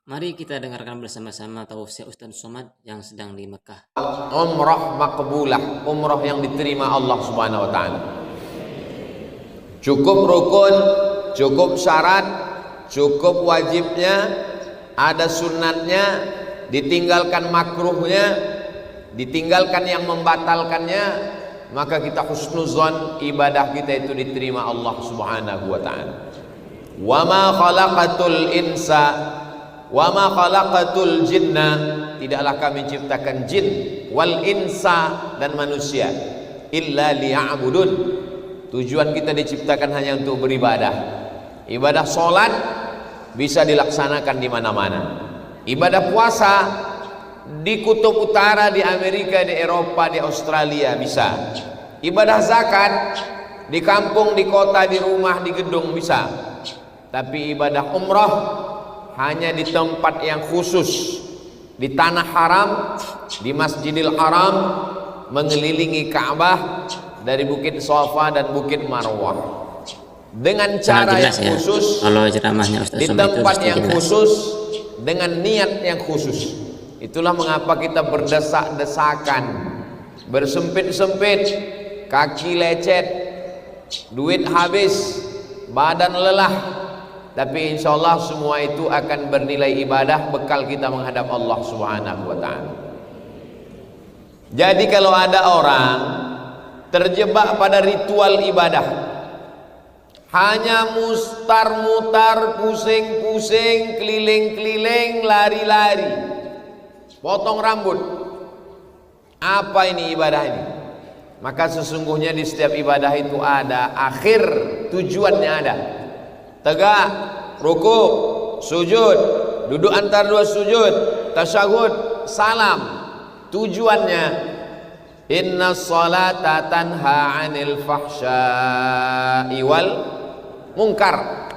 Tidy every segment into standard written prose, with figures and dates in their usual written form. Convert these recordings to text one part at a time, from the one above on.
Mari kita dengarkan bersama-sama tausiah Ustaz Somad yang sedang di Mekah. Umrah makbulah, umrah yang diterima Allah Subhanahu wa taala. Cukup rukun, cukup syarat, cukup wajibnya, ada sunatnya, ditinggalkan makruhnya, ditinggalkan yang membatalkannya, maka kita husnuzon ibadah kita itu diterima Allah Subhanahu wa taala. Wa ma khalaqatul insa wa ma khalaqatul jinna, tidaklah kami ciptakan jin wal insa dan manusia illa liya'budun. Tujuan kita diciptakan hanya untuk beribadah. Ibadah sholat bisa dilaksanakan di mana-mana. Ibadah puasa di kutub utara, di Amerika, di Eropa, di Australia bisa. Ibadah zakat di kampung, di kota, di rumah, di gedung bisa. Tapi ibadah umrah hanya di tempat yang khusus, di tanah haram, di Masjidil Haram, mengelilingi Ka'bah dari Bukit Safa dan Bukit Marwah dengan cara yang khusus, kalau ceramahnya Ustaz di tempat yang khusus, dengan niat yang khusus. Itulah mengapa kita berdesak-desakan, bersempit-sempit, kaki lecet, duit habis, badan lelah, tapi insya Allah semua itu akan bernilai ibadah, bekal kita menghadap Allah Subhanahu wa ta'ala. Jadi kalau ada orang terjebak pada ritual ibadah, hanya mustar-mutar, pusing-pusing, keliling-keliling, lari-lari, potong rambut, apa ini ibadah ini? Maka sesungguhnya di setiap ibadah itu ada akhir, tujuannya ada. Tegak, ruku, sujud, duduk antar dua sujud, tasyahud, salam. Tujuannya inna sholata tanha 'anil fahsya'i wal munkar.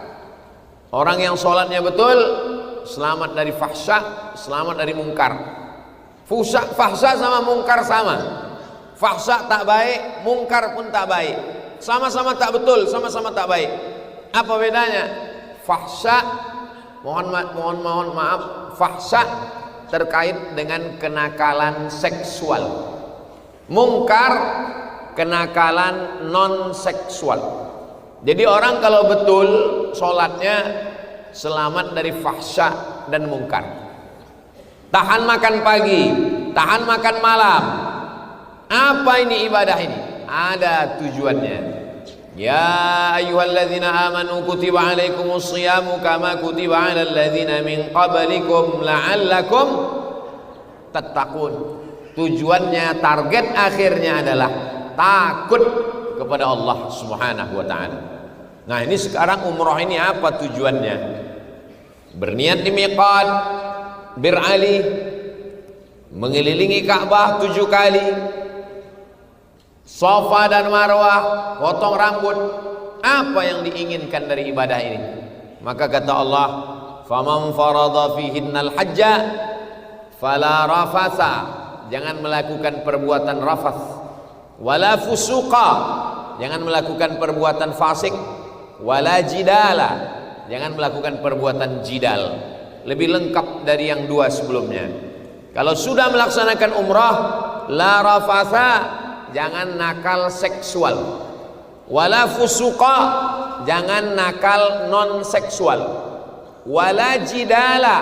Orang yang sholatnya betul selamat dari fahsya, selamat dari mungkar. Fahsya sama mungkar sama. Fahsya tak baik, mungkar pun tak baik. Sama-sama tak betul, sama-sama tak baik. Apa bedanya? Fahsya, mohon maaf, fahsya terkait dengan kenakalan seksual. Mungkar kenakalan non seksual. Jadi orang kalau betul sholatnya selamat dari fahsya dan mungkar. Tahan makan pagi, tahan makan malam. Apa ini ibadah ini? Ada tujuannya. Ya ayyuhalladzina amanu kutiba alaikumus shiyamu kama kutiba alal ladzina min qablikum la'allakum tattaqun. Tujuannya, target akhirnya adalah takut kepada Allah Subhanahu wa ta'ala. Nah, ini sekarang umrah ini apa tujuannya? Berniat di miqat, beralih, mengelilingi Ka'bah 7 kali, Safa dan Marwah, potong rambut. Apa yang diinginkan dari ibadah ini? Maka kata Allah, faman farada fihinnal hajja fala rafasa, jangan melakukan perbuatan rafas, wala fusuqa, jangan melakukan perbuatan fasik, wala jidala, jangan melakukan perbuatan jidal. Lebih lengkap dari yang dua sebelumnya. Kalau sudah melaksanakan umrah, la rafasa, jangan nakal seksual, wala fusuqa, jangan nakal non seksual, wala jidala,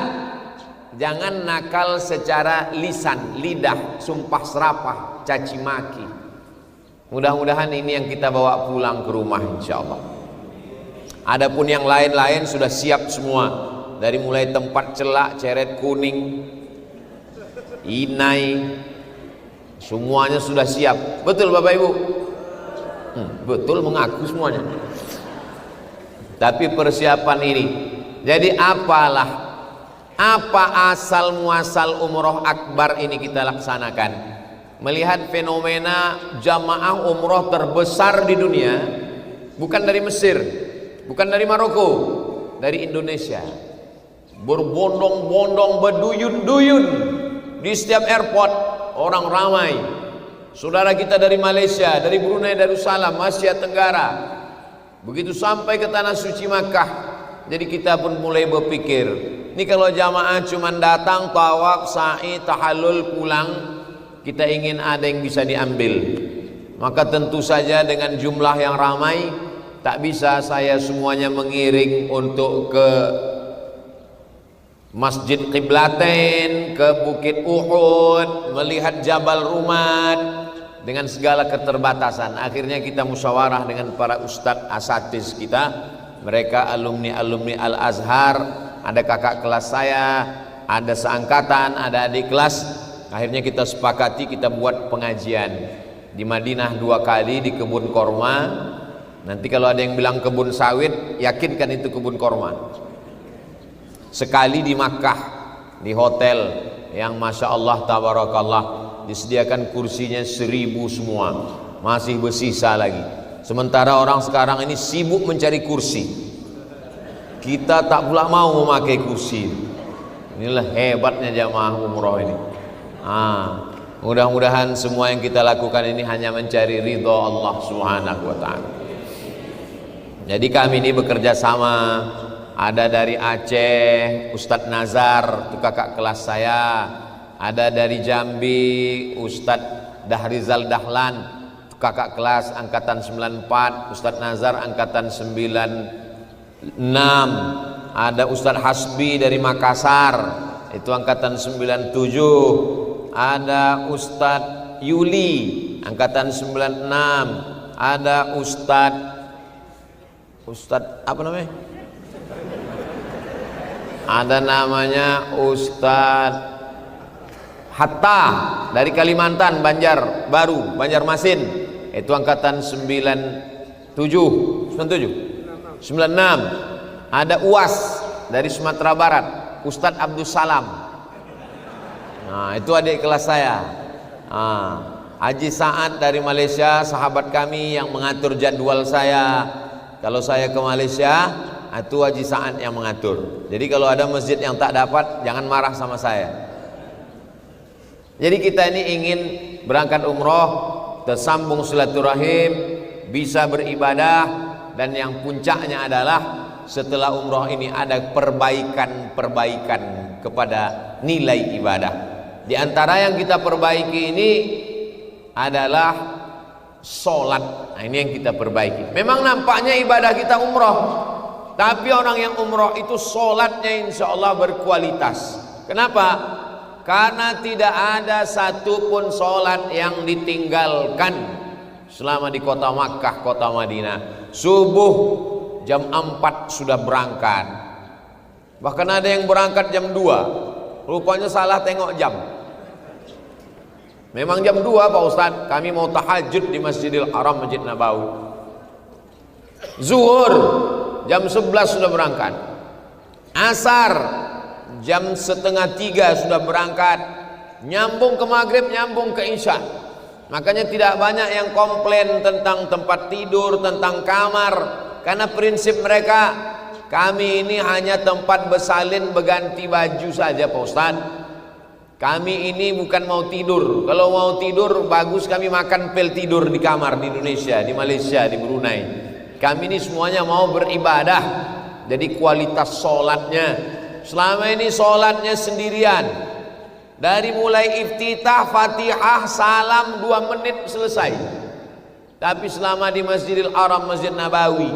jangan nakal secara lisan, lidah, sumpah serapah, caci maki. Mudah-mudahan ini yang kita bawa pulang ke rumah insyaallah. Adapun yang lain-lain sudah siap semua, dari mulai tempat celak, ceret kuning, inai, semuanya sudah siap. Betul Bapak Ibu? Betul, mengaku semuanya. Tapi persiapan ini, jadi apa asal muasal umroh akbar ini kita laksanakan? Melihat fenomena jamaah umroh terbesar di dunia, bukan dari Mesir, bukan dari Maroko, dari Indonesia. Berbondong-bondong, berduyun-duyun di setiap airport, orang ramai. Saudara kita dari Malaysia, dari Brunei Darussalam, Asia Tenggara, begitu sampai ke tanah suci Makkah, jadi kita pun mulai berpikir, Ini kalau jamaah cuman datang, tawaf, sa'i, tahallul, pulang, kita ingin ada yang bisa diambil. Maka tentu saja dengan jumlah yang ramai, tak bisa saya semuanya mengiring untuk ke Masjid Qiblatain, ke Bukit Uhud, melihat Jabal Rumad, dengan segala keterbatasan. Akhirnya kita musyawarah dengan para ustadz asatiz kita, mereka alumni Al-Azhar, ada kakak kelas saya, ada seangkatan, ada adik kelas. Akhirnya kita sepakati, kita buat pengajian di Madinah 2 kali, di kebun korma. Nanti kalau ada yang bilang kebun sawit, yakinkan itu kebun korma. Sekali di Makkah, di hotel yang Masya Allah tabarakallah, disediakan kursinya 1000 semua, masih bersisa lagi. Sementara orang sekarang ini sibuk mencari kursi, kita tak pula mau memakai kursi. Inilah hebatnya jamaah umroh ini. Mudah-mudahan semua yang kita lakukan ini hanya mencari ridho Allah Subhanahu wa ta'ala. Jadi kami ini bekerja sama, ada dari Aceh Ustadz Nazar, itu kakak kelas saya. Ada dari Jambi Ustadz Dahrizal Dahlan, itu kakak kelas angkatan 94. Ustadz Nazar angkatan 96. Ada Ustadz Hasbi dari Makassar, itu angkatan 97. Ada Ustadz Yuli angkatan 96. Ada Ustadz apa namanya? Ada namanya Ustadz Hatta dari Kalimantan, Banjarbaru, Banjarmasin, itu angkatan 97, 96. Ada UAS dari Sumatera Barat, Ustadz Abdul Salam. Nah, itu adik kelas saya. Haji Saad dari Malaysia, sahabat kami yang mengatur jadwal saya. Kalau saya ke Malaysia, itu Haji Saad yang mengatur. Jadi kalau ada masjid yang tak dapat, jangan marah sama saya. Jadi kita ini ingin berangkat umroh, tersambung silaturahim, bisa beribadah, dan yang puncaknya adalah setelah umroh ini ada perbaikan kepada nilai ibadah. Di antara yang kita perbaiki ini adalah sholat. Nah, ini yang kita perbaiki. Memang nampaknya ibadah kita umroh, tapi orang yang umroh itu sholatnya insya Allah berkualitas. Kenapa? Karena tidak ada satupun sholat yang ditinggalkan selama di kota Makkah, kota Madinah. Subuh jam 4 sudah berangkat. Bahkan ada yang berangkat jam 2. Rupanya salah tengok jam. Memang jam 2 Pak Ustadz, kami mau tahajud di Masjidil Haram, Masjid Nabawi. Zuhur jam 11 sudah berangkat. Asar jam 2:30 sudah berangkat. Nyambung ke maghrib, nyambung ke isya. Makanya tidak banyak yang komplain tentang tempat tidur, tentang kamar. Karena prinsip mereka, kami ini hanya tempat bersalin, berganti baju saja Pak Ustadz. Kami ini bukan mau tidur. Kalau mau tidur bagus, kami makan pil tidur di kamar di Indonesia, di Malaysia, di Brunei. Kami ini semuanya mau beribadah. Jadi kualitas sholatnya, selama ini sholatnya sendirian. Dari mulai iftitah, fatihah, salam 2 menit selesai. Tapi selama di Masjidil Haram, Masjid Nabawi,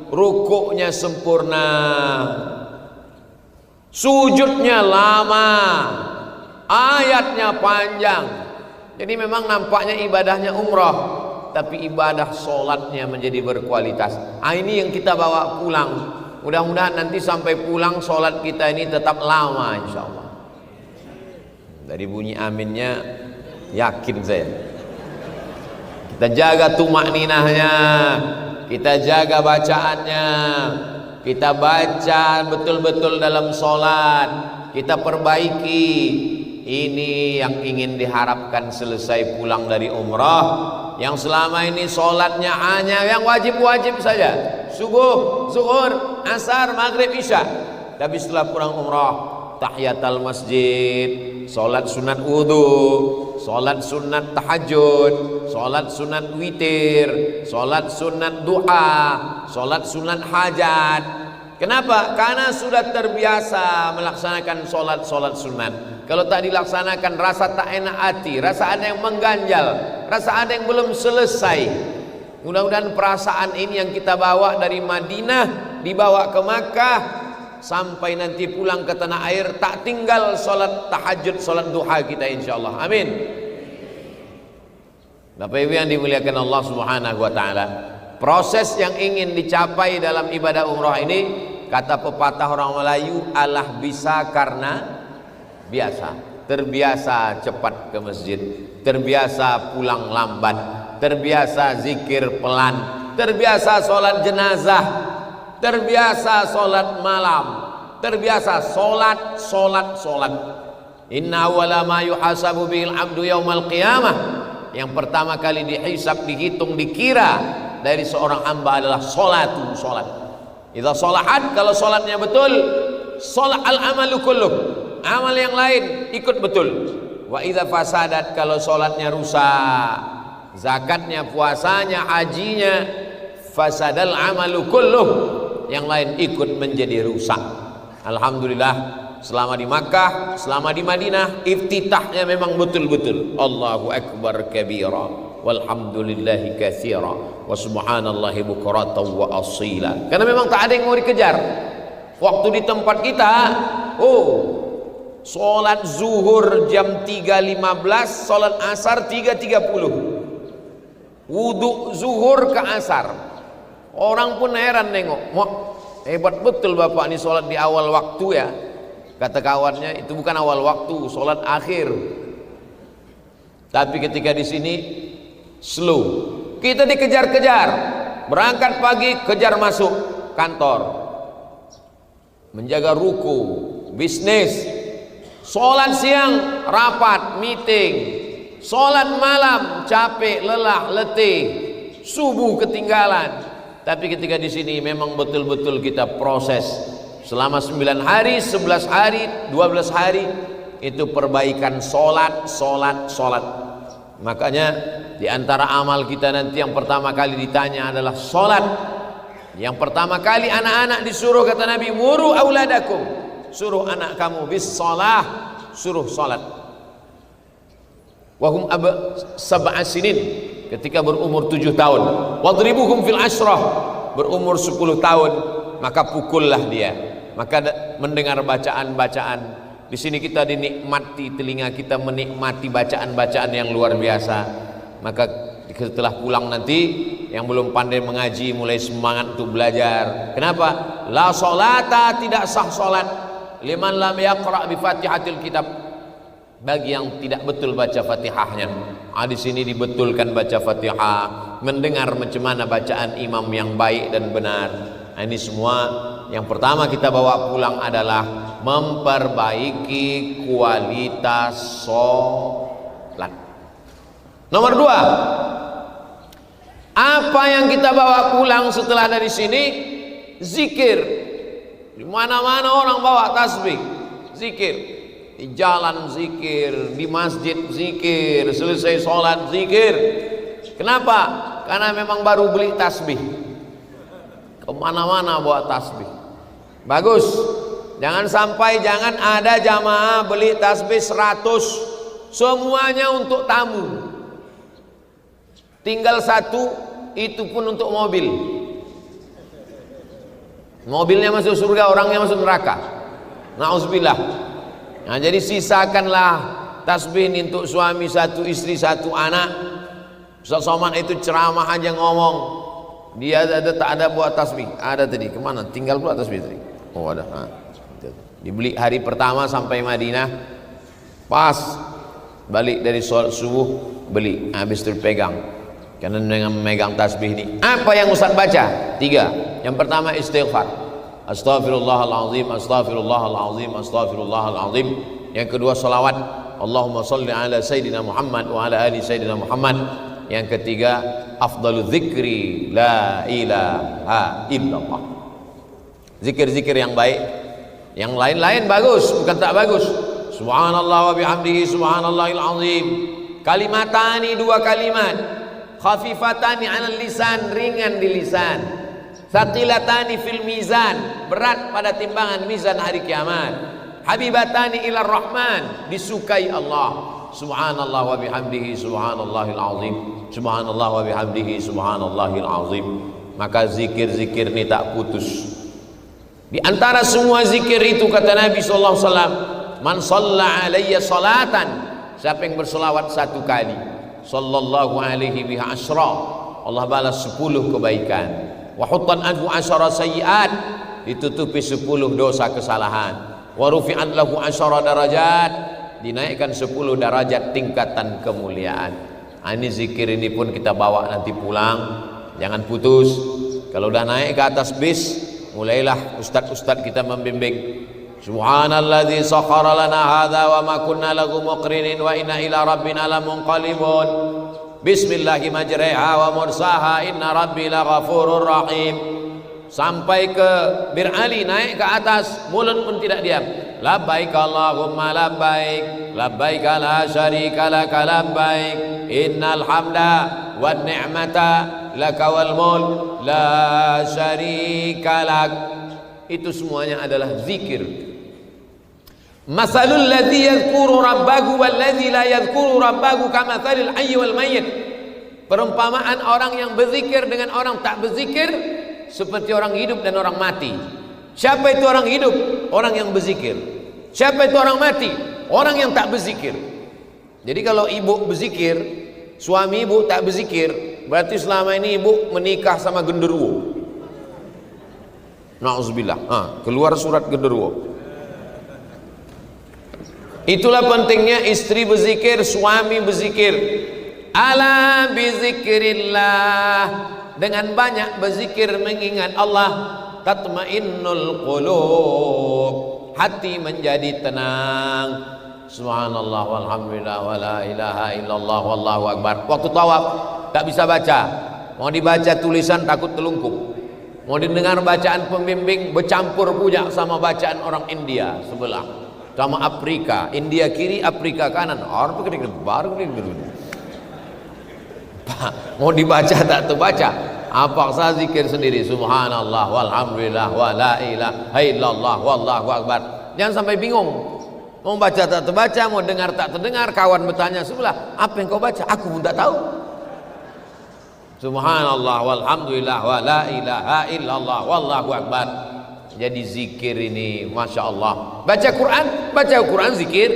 rukuknya sempurna, sujudnya lama, ayatnya panjang. Jadi memang nampaknya ibadahnya umrah, tapi ibadah sholatnya menjadi berkualitas. Ini yang kita bawa pulang. Mudah-mudahan nanti sampai pulang sholat kita ini tetap lama insya Allah. Dari bunyi aminnya yakin saya. Kita jaga tumak ninahnya, kita jaga bacaannya, kita baca betul-betul dalam sholat, kita perbaiki. Ini yang ingin diharapkan selesai pulang dari umrah. Yang selama ini sholatnya hanya yang wajib-wajib saja, subuh, zuhur, asar, maghrib, isya. Tapi setelah pulang umrah, tahiyatul masjid, sholat sunat wudhu, sholat sunat tahajud, sholat sunat witir, sholat sunat duha, sholat sunat hajat. Kenapa? Karena sudah terbiasa melaksanakan solat sunat. Kalau tak dilaksanakan rasa tak enak hati, rasa ada yang mengganjal, rasa ada yang belum selesai. Mudah-mudahan perasaan ini yang kita bawa dari Madinah dibawa ke Makkah, sampai nanti pulang ke tanah air tak tinggal solat tahajud, solat duha kita insyaallah. Amin. Bapak Ibu yang dimuliakan Allah Subhanahu wa taala, proses yang ingin dicapai dalam ibadah umrah ini, kata pepatah orang Melayu, alah bisa karena biasa. Terbiasa cepat ke masjid, terbiasa pulang lambat, terbiasa zikir pelan, terbiasa sholat jenazah, terbiasa sholat malam, terbiasa sholat. Inna awwala ma yuhasabu bihil abdu yaumal qiyamah, yang pertama kali dihisab, dihitung, dikira dari seorang hamba adalah sholat. Idza sholahat, kalau sholatnya betul, sholat al-amalu kulluh, amal yang lain ikut betul. Wa idza fasadat, kalau sholatnya rusak, zakatnya, puasanya, hajinya, fasadal amalu kulluh, yang lain ikut menjadi rusak. Alhamdulillah, selama di Makkah, selama di Madinah, iftitahnya memang betul-betul Allahu akbar kabira walhamdulillahi katsira wa subhanallahi bukratan wa asila. Karena memang tak ada yang mau dikejar. Waktu di tempat kita, sholat zuhur jam 3.15, sholat asar 3.30, wudhu zuhur ke asar. Orang pun heran nengok, wah hebat betul bapak ini sholat di awal waktu ya. Kata kawannya, itu bukan awal waktu, sholat akhir. Tapi ketika di sini slow, kita dikejar-kejar, berangkat pagi kejar masuk kantor, menjaga ruko, bisnis, sholat siang rapat, meeting, sholat malam capek, lelah, letih, subuh ketinggalan. Tapi ketika di sini memang betul-betul kita proses selama 9 hari, 11 hari, 12 hari, itu perbaikan sholat. Makanya di antara amal kita nanti yang pertama kali ditanya adalah sholat. Yang pertama kali anak-anak disuruh, kata Nabi, muru auladakum, suruh anak kamu bis sholah, suruh sholat. Wahum sab'a sinin, ketika berumur 7 tahun. Wadribuhum fil ashrah, berumur 10 tahun, maka pukullah dia. Maka mendengar bacaan-bacaan. Di sini kita dinikmati, telinga kita menikmati bacaan-bacaan yang luar biasa. Maka setelah pulang nanti, yang belum pandai mengaji mulai semangat untuk belajar. Kenapa? La sholata, tidak sah sholat liman lam yaqra bi fatihatil kitab, bagi yang tidak betul baca Fatihahnya. Di sini dibetulkan baca Fatihah, mendengar macam mana bacaan imam yang baik dan benar. Ini semua yang pertama kita bawa pulang adalah memperbaiki kualitas sholat. Nomor 2, apa yang kita bawa pulang setelah dari sini? Zikir. Di mana-mana orang bawa tasbih, zikir. Di jalan zikir, di masjid zikir, selesai sholat zikir. Kenapa? Karena memang baru beli tasbih, kemana-mana bawa tasbih. Bagus. Jangan sampai ada jamaah beli tasbih 100, semuanya untuk tamu, tinggal 1, itu pun untuk mobil. Mobilnya masuk surga, orangnya masuk neraka. Na'udzubillah. Nah, jadi sisakanlah tasbih ini untuk suami 1, istri 1, anak. Ustaz Somad itu ceramah aja ngomong, dia tak ada buat tasbih. Ada tadi, kemana? Tinggal pula tasbih tadi. Oh ada. Dibeli hari pertama sampai Madinah, pas balik dari sholat subuh beli, habis itu pegang. Karena dengan memegang tasbih ini, apa yang Ustaz baca? 3. Yang pertama istighfar. Astaghfirullahaladzim, astaghfirullahaladzim, astaghfirullahaladzim. Yang kedua salawat, Allahumma salli ala Sayyidina Muhammad wa ala ali Sayyidina Muhammad. Yang ketiga afdalu dzikri la ilaha illallah. Zikir-zikir yang baik. Yang lain-lain bagus, bukan tak bagus. Subhanallah wa bihamdihi subhanallahil azim. Kalimatani, 2 kalimat, khafifatani 'alal lisan, ringan di lisan. Thaqilatani fil mizan, berat pada timbangan mizan hari kiamat. Habibatani ila rahman, disukai Allah. Subhanallah wa bihamdihi subhanallahil azim. Subhanallah wa bihamdihi subhanallahil azim. Maka zikir-zikir ini tak putus. Di antara semua zikir itu kata Nabi sallallahu alaihi wasallam, man shalla alayya salatan, siapa yang berselawat satu kali, sallallahu alaihi biha asyra, Allah balas 10 kebaikan. Wa huttan anhu asyara sayyi'at, ditutupi 10 dosa kesalahan. Wa rufi'an lahu asyara darajat, dinaikkan 10 derajat tingkatan kemuliaan. Ini zikir ini pun kita bawa nanti pulang, jangan putus. Kalau udah naik ke atas bis, mulailah ustadz-ustadz kita membimbing. Subhanalladzi sakhkhara lana hadza wa ma kunna lahu muqrinin wa inna ila rabbina lamunqalibun. Bismillahi majriha wa mursaha inna rabbi laghafurur rahim. Sampai ke Bir Ali, naik ke atas, mulut pun tidak diam. Labbaik Allahumma labbaik, labbaik la syarika lak labbaik, innal hamda wan ni'mata laka wal mulk la syarika lak. Itu semuanya adalah zikir. Masalul ladzi yadhkuru rabbahu wal ladzi la yadhkuru rabbahu kamathalil hayy wal mayyit. Perumpamaan orang yang berzikir dengan orang tak berzikir seperti orang hidup dan orang mati. Siapa itu orang hidup? Orang yang berzikir. Siapa itu orang mati? Orang yang tak berzikir. Jadi kalau ibu berzikir, suami ibu tak berzikir, berarti selama ini ibu menikah sama genderuwo. Na'udzubillah. Keluar surat genderuwo. Itulah pentingnya istri berzikir, suami berzikir. Ala bizikrillah, dengan banyak berzikir mengingat Allah, tatmainnul qulub, hati menjadi tenang. Subhanallah walhamdulillah wala ilaha illallah wallahu akbar. Waktu tawaf tak bisa baca, mau dibaca tulisan takut telungkup, mau didengar bacaan pembimbing bercampur pula sama bacaan orang India sebelah, sama Afrika, India kiri Afrika kanan, mau dibaca tak terbaca. Apa saya zikir sendiri, subhanallah walhamdulillah wala ilaha illallah wallahu akbar. Jangan sampai bingung, mau baca tak terbaca, mau dengar tak terdengar. Kawan bertanya sebelah, apa yang kau baca? Aku pun tak tahu. Subhanallah walhamdulillah wala ilaha illallah wallahu akbar. Jadi zikir ini masya Allah. Baca Quran zikir.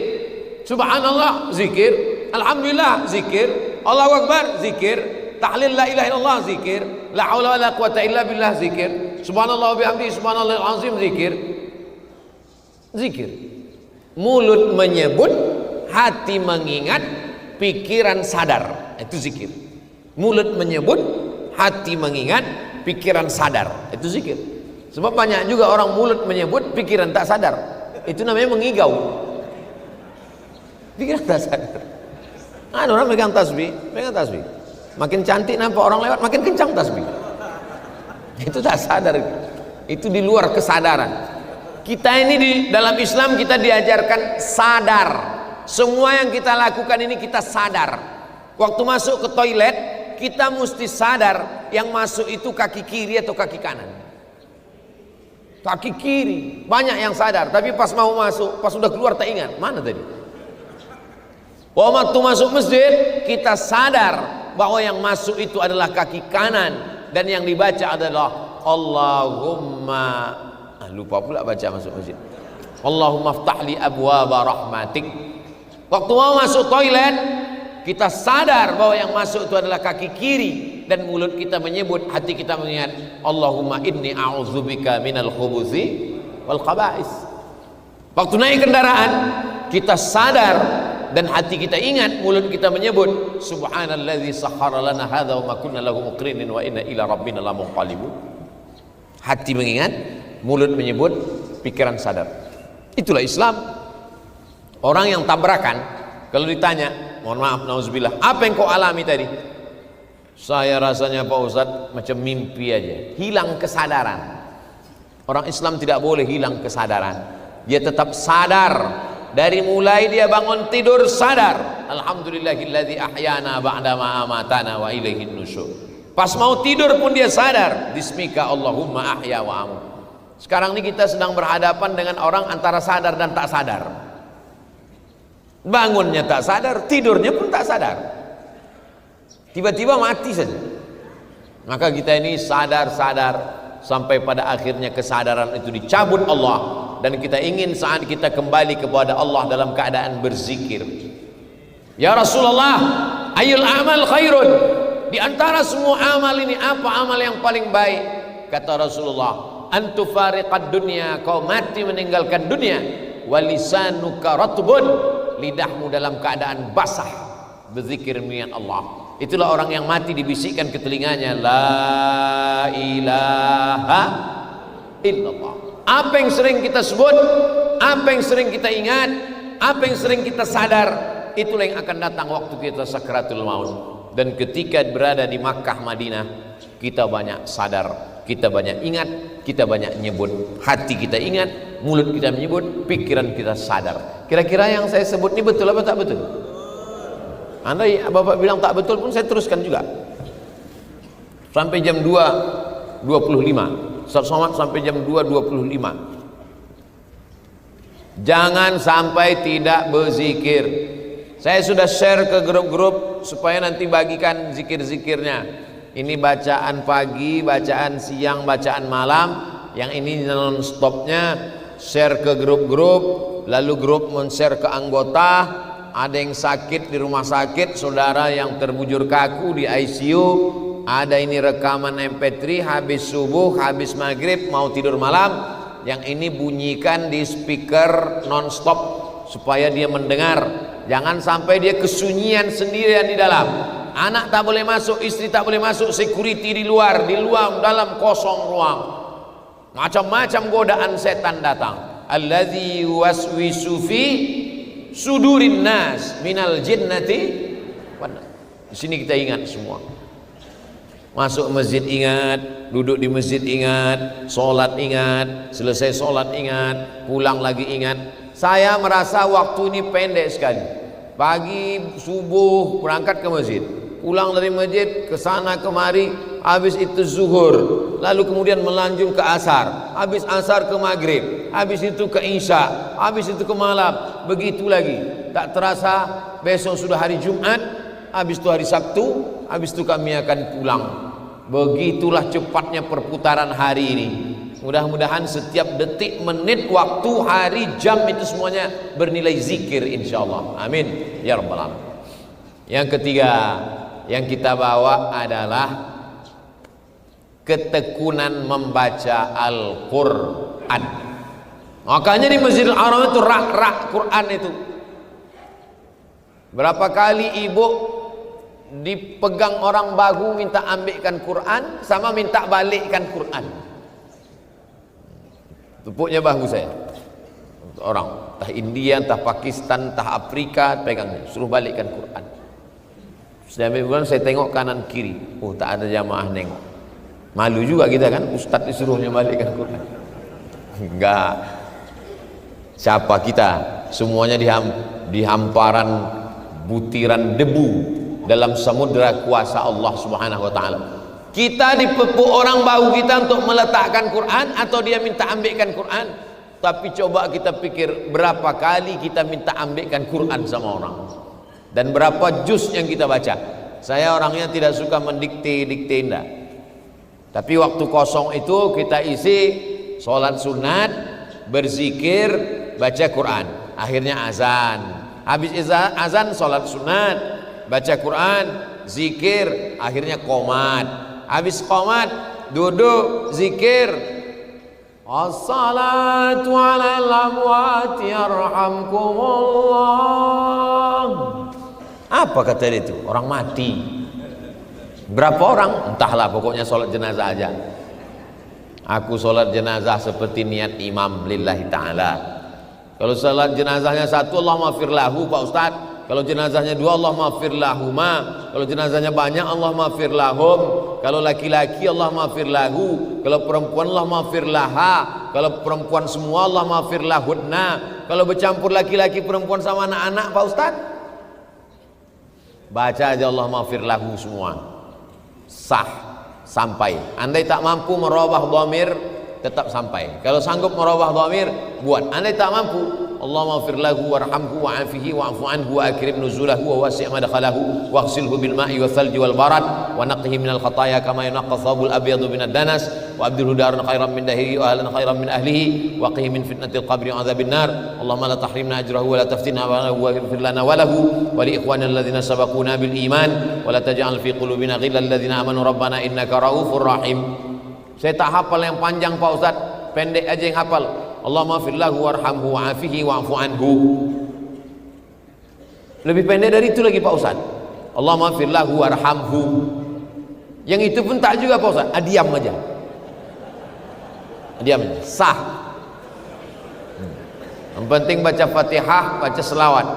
Subhanallah zikir. Alhamdulillah zikir. Allahu akbar zikir. Tahlil la ilaha illallah zikir. La haula wala quwata illa billah zikir. Subhanallah wa bihamdihi subhanallahil azim zikir. Zikir. Mulut menyebut, hati mengingat, pikiran sadar. Itu zikir. Mulut menyebut, hati mengingat, pikiran sadar. Itu zikir. Sebab banyak juga orang mulut menyebut, pikiran tak sadar. Itu namanya mengigau. Pikiran tak sadar. Ada orang megang tasbih. Makin cantik nampak orang lewat, makin kencang tasbih. Itu tak sadar. Itu di luar kesadaran. Kita ini di dalam Islam kita diajarkan sadar. Semua yang kita lakukan ini kita sadar. Waktu masuk ke toilet, kita mesti sadar yang masuk itu kaki kiri atau kaki kanan. Kaki kiri, banyak yang sadar, tapi pas mau masuk, pas sudah keluar tak ingat, mana tadi? Waktu masuk masjid, kita sadar bahwa yang masuk itu adalah kaki kanan, dan yang dibaca adalah Allahumma, lupa pula baca masuk masjid, Allahumma ftahli abwaba rahmatik. Waktu mau masuk toilet, kita sadar bahwa yang masuk itu adalah kaki kiri, dan mulut kita menyebut, hati kita mengingat Allahumma inni a'udzubika minal khubuthi wal khaba'is. Waktu naik kendaraan, kita sadar dan hati kita ingat, mulut kita menyebut subhanalladzi sakhkhara lana hadza wa ma kunna lahu muqrinin wa inna ila rabbina lamunqalibun. Hati mengingat, mulut menyebut, pikiran sadar. Itulah Islam. Orang yang tabrakan, kalau ditanya, mohon maaf, nauzubillah, apa yang kau alami tadi? Saya rasanya Pak Ustadz macam mimpi aja, hilang kesadaran. Orang Islam tidak boleh hilang kesadaran. Dia tetap sadar. Dari mulai dia bangun tidur sadar, alhamdulillahilladzi ahyana ba'dama amatana wa ilaihin nusyur. Pas mau tidur pun dia sadar, bismika Allahumma ahya wa amut. Sekarang ini kita sedang berhadapan dengan orang antara sadar dan tak sadar. Bangunnya tak sadar, tidurnya pun tak sadar. Tiba-tiba mati saja. Maka kita ini sadar-sadar sampai pada akhirnya kesadaran itu dicabut Allah, dan kita ingin saat kita kembali kepada Allah dalam keadaan berzikir. Ya Rasulullah, ayul amal khairun, di antara semua amal ini apa amal yang paling baik? Kata Rasulullah, antufariqad dunya, kau mati meninggalkan dunia, walisanuka ratbun, lidahmu dalam keadaan basah berzikir mengingat Allah. Itulah orang yang mati dibisikkan ke telinganya, la ilaha illallah. Apa yang sering kita sebut, apa yang sering kita ingat, apa yang sering kita sadar, itulah yang akan datang waktu kita sakratul maut. Dan ketika berada di Makkah Madinah, kita banyak sadar, kita banyak ingat, kita banyak nyebut. Hati kita ingat, mulut kita menyebut, pikiran kita sadar. Kira-kira yang saya sebut ini betul apa tak betul? Andai Bapak bilang tak betul pun saya teruskan juga sampai jam 2.25. Salat Somad sampai jam 2.25. Jangan sampai tidak berzikir. Saya sudah share ke grup-grup supaya nanti bagikan zikir-zikirnya. Ini bacaan pagi, bacaan siang, bacaan malam. Yang ini non-stopnya share ke grup-grup, lalu grup men-share ke anggota. Ada yang sakit di rumah sakit, saudara yang terbujur kaku di ICU, ada ini rekaman MP3 habis subuh, habis maghrib, mau tidur malam, yang ini bunyikan di speaker non-stop supaya dia mendengar. Jangan sampai dia kesunyian sendirian di dalam. Anak tak boleh masuk, istri tak boleh masuk, security di luar, dalam kosong ruang. Macam-macam godaan setan datang. Allazi waswisu fi sudurin nas minal jinnati. Di sini kita ingat semua. Masuk masjid ingat, duduk di masjid ingat, sholat ingat, selesai sholat ingat, pulang lagi ingat. Saya merasa waktu ini pendek sekali. Pagi subuh berangkat ke masjid, pulang dari masjid ke sana kemari, habis itu zuhur, lalu kemudian melanjut ke asar, habis asar ke maghrib, habis itu ke isya, habis itu ke malam, begitu lagi. Tak terasa besok sudah hari Jumat, habis itu hari Sabtu, habis itu kami akan pulang. Begitulah cepatnya perputaran hari ini. Mudah-mudahan setiap detik, menit, waktu, hari, jam itu semuanya bernilai zikir insyaallah. Amin ya rabbal alamin. Yang ketiga yang kita bawa adalah ketekunan membaca Al-Quran. Makanya di Masjidil Haram itu rak-rak Quran itu. Berapa kali ibu dipegang orang bahu minta ambilkan Quran sama minta balikkan Quran. Tepuknya bahu saya. Orang entah India, entah Pakistan, entah Afrika, pegangnya suruh balikkan Quran. Saya ambil, saya tengok kanan kiri, oh tak ada jamaah nengok. Malu juga kita kan, ustadz disuruhnya balikkan Quran. Enggak. Siapa kita? Semuanya di hamparan butiran debu dalam samudera kuasa Allah Subhanahu wa taala. Kita dipepuk orang bahu kita untuk meletakkan Quran atau dia minta ambilkan Quran. Tapi coba kita pikir berapa kali kita minta ambilkan Quran sama orang. Dan berapa juz yang kita baca. Saya orangnya tidak suka mendikte-dikte indah. Tapi waktu kosong itu kita isi sholat sunat, berzikir, baca Quran. Akhirnya azan. Habis azan sholat sunat, baca Quran, zikir, akhirnya qomat. Habis qomat, duduk, zikir. As-salatu ala al-amwati yarhamkumullah. Apa kata dia itu? Orang mati. Berapa orang? Entahlah, pokoknya sholat jenazah aja. Aku sholat jenazah seperti niat imam lillahi ta'ala. Kalau sholat jenazahnya satu, Allah maghfir lahu, Pak Ustadz. Kalau jenazahnya dua, Allah maghfir lahuma. Kalau jenazahnya banyak, Allah maghfir lahum. Kalau laki-laki, Allah maghfir lahu. Kalau perempuan, Allah maghfir laha. Kalau perempuan semua, Allah maghfir lahunna. Kalau bercampur laki-laki, perempuan sama anak-anak, Pak Ustadz, baca aja Allah maghfir lahu semua. Sah. sampai. Andai tak mampu merubah dhamir, tetap sampai. Kalau sanggup merubah dhamir, buat. Andai tak mampu, Allahumma ighfir lahu warhamhu wa'afihi wa'fu anhu wa akrim nuzulahu wa wasi' madkhalahu waghsilhu bil ma'i wal thalji wal barad wa naqqihi minal khataaya kama yunqqa thawbul abyadu minad danas wa abdilhu daran khairan min dahrihi wa ahlan khairan min ahlihi wa qihi min fitnatil qabri wa adzabin nar. Allahumma la tahrimna ajrahu wa la taftinna wa ighfir lana wa lahu wa li ikhwanina alladhina sabaquna bil iman wa la taj'al fi qulubina ghillan ladzina amanu rabbana innaka raufur rahim. Saya tak hafal yang panjang Pak Ustaz, pendek aja yang hafal. Allahumma ighfir lahu warhamhu wa'afihi wa'fu anhu. Lebih pendek dari itu lagi Pak Ustaz. Allahumma ighfir lahu warhamhu. Yang itu pun tak juga Pak Ustaz. Diam aja. Diam aja. Sah. Yang penting baca Fatihah, baca selawat.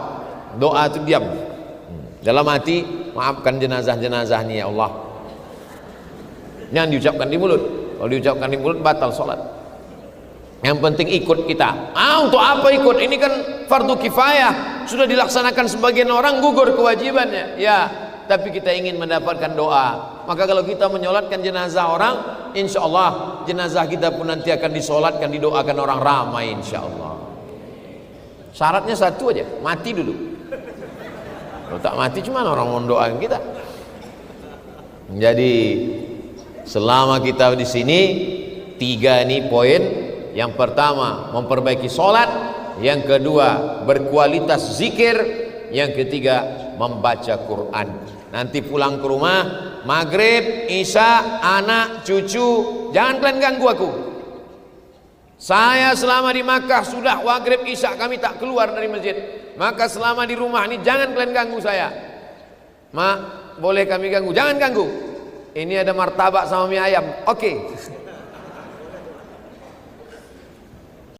Doa itu diam. Dalam hati, maafkan jenazah-jenazah ini ya Allah. Jangan diucapkan di mulut. Kalau diucapkan di mulut batal sholat. Yang penting ikut kita. Untuk apa ikut? Ini kan fardu kifayah, sudah dilaksanakan sebagian orang, gugur kewajibannya. Ya, tapi kita ingin mendapatkan doa. Maka kalau kita menyolatkan jenazah orang, insya Allah jenazah kita pun nanti akan disolatkan, didoakan orang ramai insya Allah. Syaratnya satu aja, mati dulu. Kalau tak mati cuma orang mau doain kita. Jadi selama kita di sini, 3 ini poin. Yang pertama memperbaiki sholat, yang kedua berkualitas zikir, yang ketiga membaca Quran. Nanti pulang ke rumah, maghrib, isya, anak, cucu, jangan kalian ganggu aku. Saya selama di Makkah sudah maghrib, isya kami tak keluar dari masjid. Maka selama di rumah ini jangan kalian ganggu saya. Mak, boleh kami ganggu? Jangan ganggu. Ini ada martabak sama mie ayam. Oke.